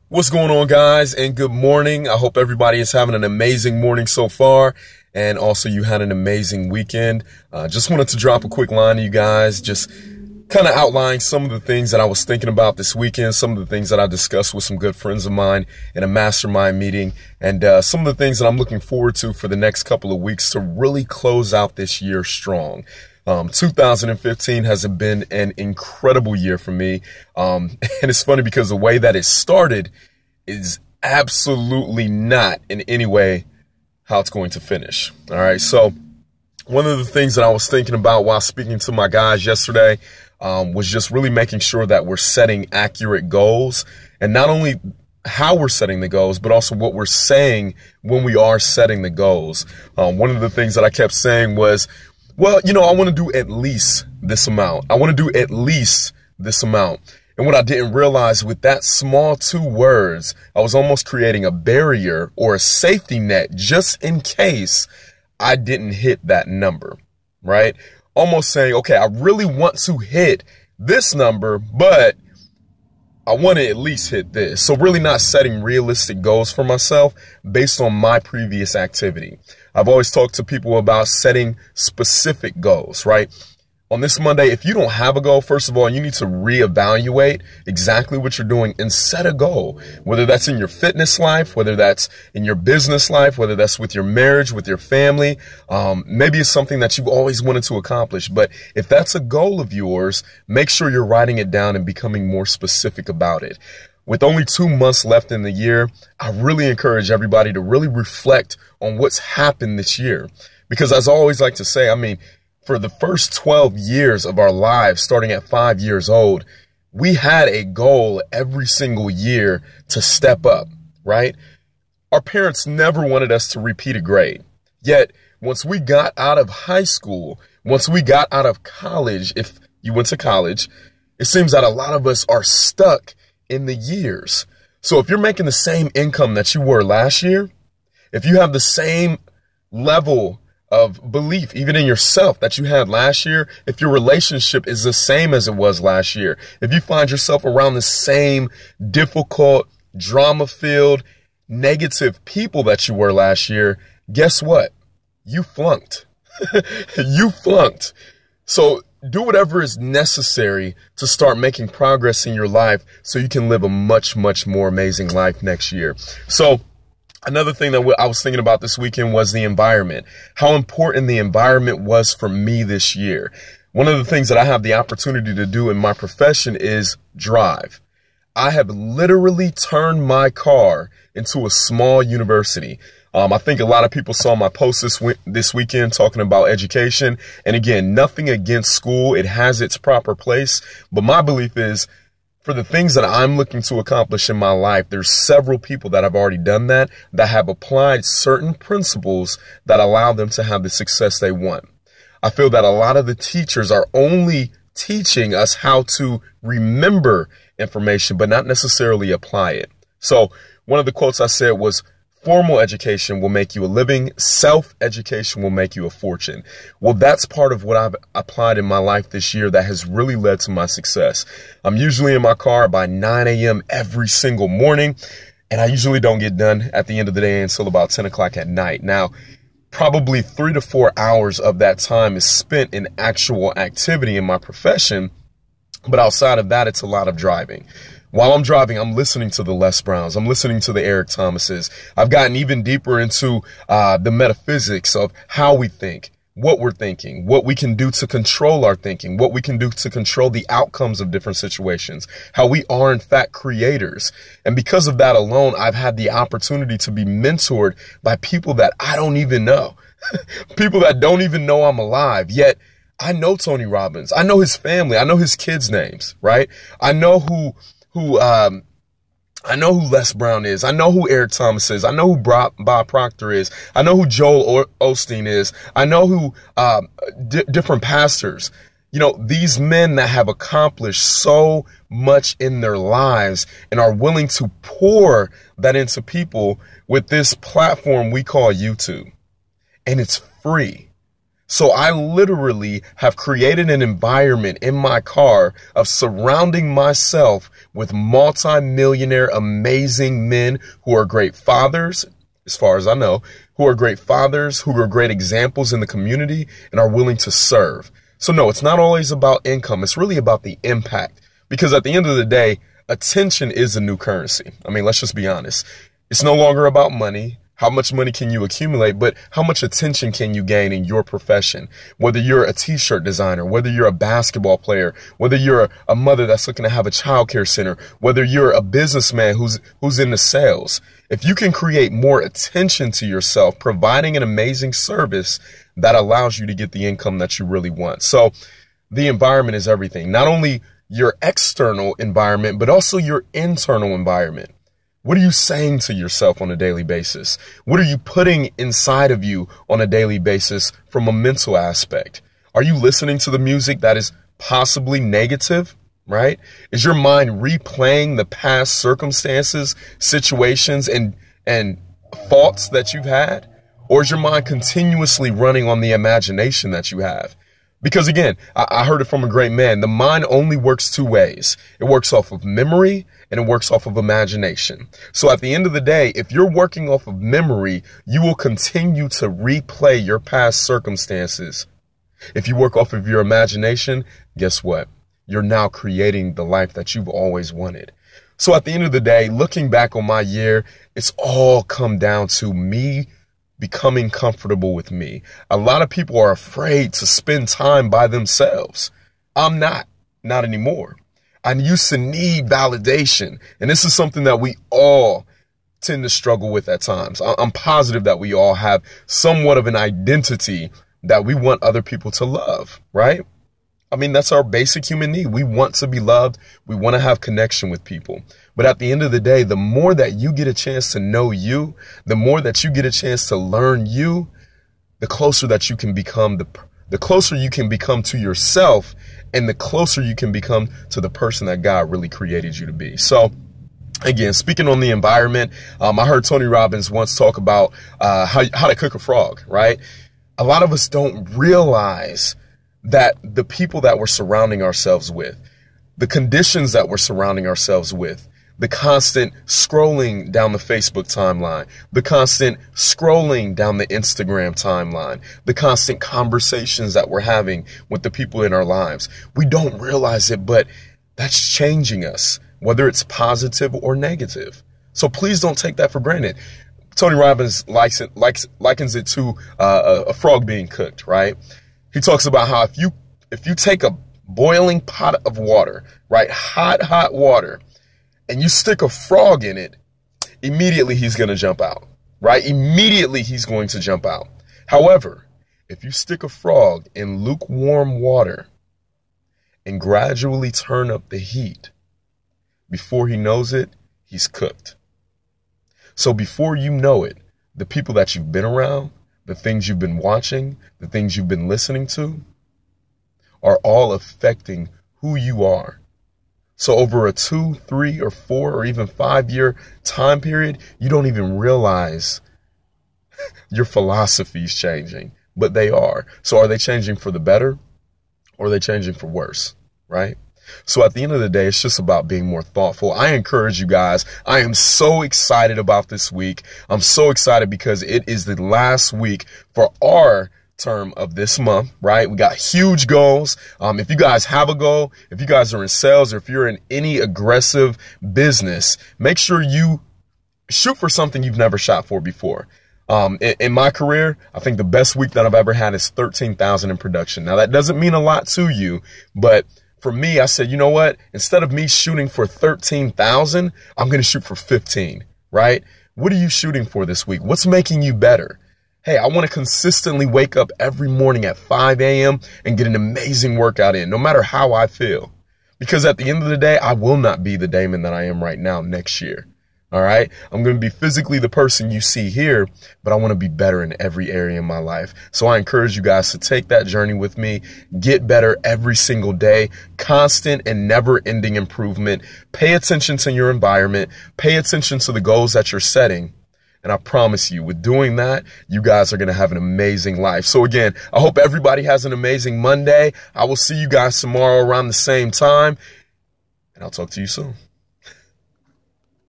What's going on, guys, and good morning. I hope everybody is having an amazing morning so far, and also you had an amazing weekend. Just wanted to drop a quick line to you guys, just kind of outline some of the things that I was thinking about this weekend, some of the things that I discussed with some good friends of mine in a mastermind meeting, and some of the things that I'm looking forward to for the next couple of weeks to really close out this year strong. 2015 has been an incredible year for me. And it's funny because the way that it started is absolutely not in any way how it's going to finish. All right. So one of the things that I was thinking about while speaking to my guys yesterday was just really making sure that we're setting accurate goals, and not only how we're setting the goals, but also what we're saying when we are setting the goals. One of the things that I kept saying was, well, I want to do at least this amount. I want to do at least this amount. And what I didn't realize with that small two words, I was almost creating a barrier or a safety net just in case I didn't hit that number, right? Almost saying, okay, I really want to hit this number, but I want to at least hit this. So really not setting realistic goals for myself based on my previous activity. I've always talked to people about setting specific goals, right? On this Monday, if you don't have a goal, first of all, you need to reevaluate exactly what you're doing and set a goal, whether that's in your fitness life, whether that's in your business life, whether that's with your marriage, with your family. Maybe it's something that you've always wanted to accomplish. But if that's a goal of yours, make sure you're writing it down and becoming more specific about it. With only 2 months left in the year, I really encourage everybody to really reflect on what's happened this year. Because as I always like to say, for the first 12 years of our lives, starting at 5 years old, we had a goal every single year to step up, right? Our parents never wanted us to repeat a grade. Yet, once we got out of high school, once we got out of college, if you went to college, it seems that a lot of us are stuck in the years. So if you're making the same income that you were last year, if you have the same level of belief, even in yourself, that you had last year, if your relationship is the same as it was last year, if you find yourself around the same difficult, drama-filled, negative people that you were last year, guess what? You flunked. You flunked. So do whatever is necessary to start making progress in your life so you can live a much, much more amazing life next year. So another thing that I was thinking about this weekend was the environment, how important the environment was for me this year. One of the things that I have the opportunity to do in my profession is drive. I have literally turned my car into a small university. I think a lot of people saw my post this weekend talking about education. And again, nothing against school. It has its proper place. But my belief is, for the things that I'm looking to accomplish in my life, there's several people that have already done that have applied certain principles that allow them to have the success they want. I feel that a lot of the teachers are only teaching us how to remember information, but not necessarily apply it. So one of the quotes I said was, formal education will make you a living. Self-education will make you a fortune. Well, that's part of what I've applied in my life this year that has really led to my success. I'm usually in my car by 9 a.m. every single morning, and I usually don't get done at the end of the day until about 10 o'clock at night. Now, probably 3 to 4 hours of that time is spent in actual activity in my profession, but outside of that, it's a lot of driving. While I'm driving, I'm listening to the Les Browns. I'm listening to the Eric Thomases. I've gotten even deeper into the metaphysics of how we think, what we're thinking, what we can do to control our thinking, what we can do to control the outcomes of different situations, how we are, in fact, creators. And because of that alone, I've had the opportunity to be mentored by people that I don't even know, people that don't even know I'm alive. Yet I know Tony Robbins. I know his family. I know his kids' names, right? I know who Les Brown is. I know who Eric Thomas is. I know who Bob Proctor is. I know who Joel Osteen is. I know who different pastors. These men that have accomplished so much in their lives and are willing to pour that into people with this platform we call YouTube. And it's free. So I literally have created an environment in my car of surrounding myself with multi-millionaire, amazing men who are great fathers, as far as I know, who are great fathers, who are great examples in the community and are willing to serve. So no, it's not always about income. It's really about the impact, because at the end of the day, attention is a new currency. I mean, let's just be honest. It's no longer about money. How much money can you accumulate, but how much attention can you gain in your profession? Whether you're a t-shirt designer, whether you're a basketball player, whether you're a mother that's looking to have a childcare center, whether you're a businessman who's into sales. If you can create more attention to yourself, providing an amazing service, that allows you to get the income that you really want. So the environment is everything. Not only your external environment, but also your internal environment. What are you saying to yourself on a daily basis? What are you putting inside of you on a daily basis from a mental aspect? Are you listening to the music that is possibly negative, right? Is your mind replaying the past circumstances, situations, and thoughts that you've had? Or is your mind continuously running on the imagination that you have? Because again, I heard it from a great man. The mind only works two ways. It works off of memory and it works off of imagination. So at the end of the day, if you're working off of memory, you will continue to replay your past circumstances. If you work off of your imagination, guess what? You're now creating the life that you've always wanted. So at the end of the day, looking back on my year, it's all come down to me becoming comfortable with me. A lot of people are afraid to spend time by themselves. I'm not anymore. I used to need validation. And this is something that we all tend to struggle with at times. I'm positive that we all have somewhat of an identity that we want other people to love, right? I mean, that's our basic human need. We want to be loved. We want to have connection with people. But at the end of the day, the more that you get a chance to know you, the more that you get a chance to learn you, the closer that you can become, the closer you can become to yourself, and the closer you can become to the person that God really created you to be. So again, speaking on the environment, I heard Tony Robbins once talk about how to cook a frog, right? A lot of us don't realize that the people that we're surrounding ourselves with, the conditions that we're surrounding ourselves with, the constant scrolling down the Facebook timeline, the constant scrolling down the Instagram timeline, the constant conversations that we're having with the people in our lives. We don't realize it, but that's changing us, whether it's positive or negative. So please don't take that for granted. Tony Robbins likens it to a frog being cooked, right? He talks about how if you take a boiling pot of water, right, hot water, and you stick a frog in it, immediately he's going to jump out, right? Immediately he's going to jump out. However, if you stick a frog in lukewarm water and gradually turn up the heat, before he knows it, he's cooked. So before you know it, the people that you've been around, the things you've been watching, the things you've been listening to are all affecting who you are. So over a 2, 3, or 4, or even 5-year time period, you don't even realize your philosophy is changing, but they are. So are they changing for the better or are they changing for worse, right? So at the end of the day, it's just about being more thoughtful. I encourage you guys. I am so excited about this week. I'm so excited because it is the last week for our term of this month, right? We got huge goals. If you guys have a goal, if you guys are in sales, or if you're in any aggressive business, make sure you shoot for something you've never shot for before. In my career, I think the best week that I've ever had is 13,000 in production. Now that doesn't mean a lot to you, but for me, I said, you know what? Instead of me shooting for 13,000, I'm going to shoot for 15, right? What are you shooting for this week? What's making you better? Hey, I want to consistently wake up every morning at 5 a.m. and get an amazing workout in, no matter how I feel. Because at the end of the day, I will not be the Damon that I am right now next year. All right. I'm going to be physically the person you see here, but I want to be better in every area in my life. So I encourage you guys to take that journey with me, get better every single day, constant and never ending improvement. Pay attention to your environment, pay attention to the goals that you're setting. And I promise you, with doing that, you guys are going to have an amazing life. So again, I hope everybody has an amazing Monday. I will see you guys tomorrow around the same time, and I'll talk to you soon.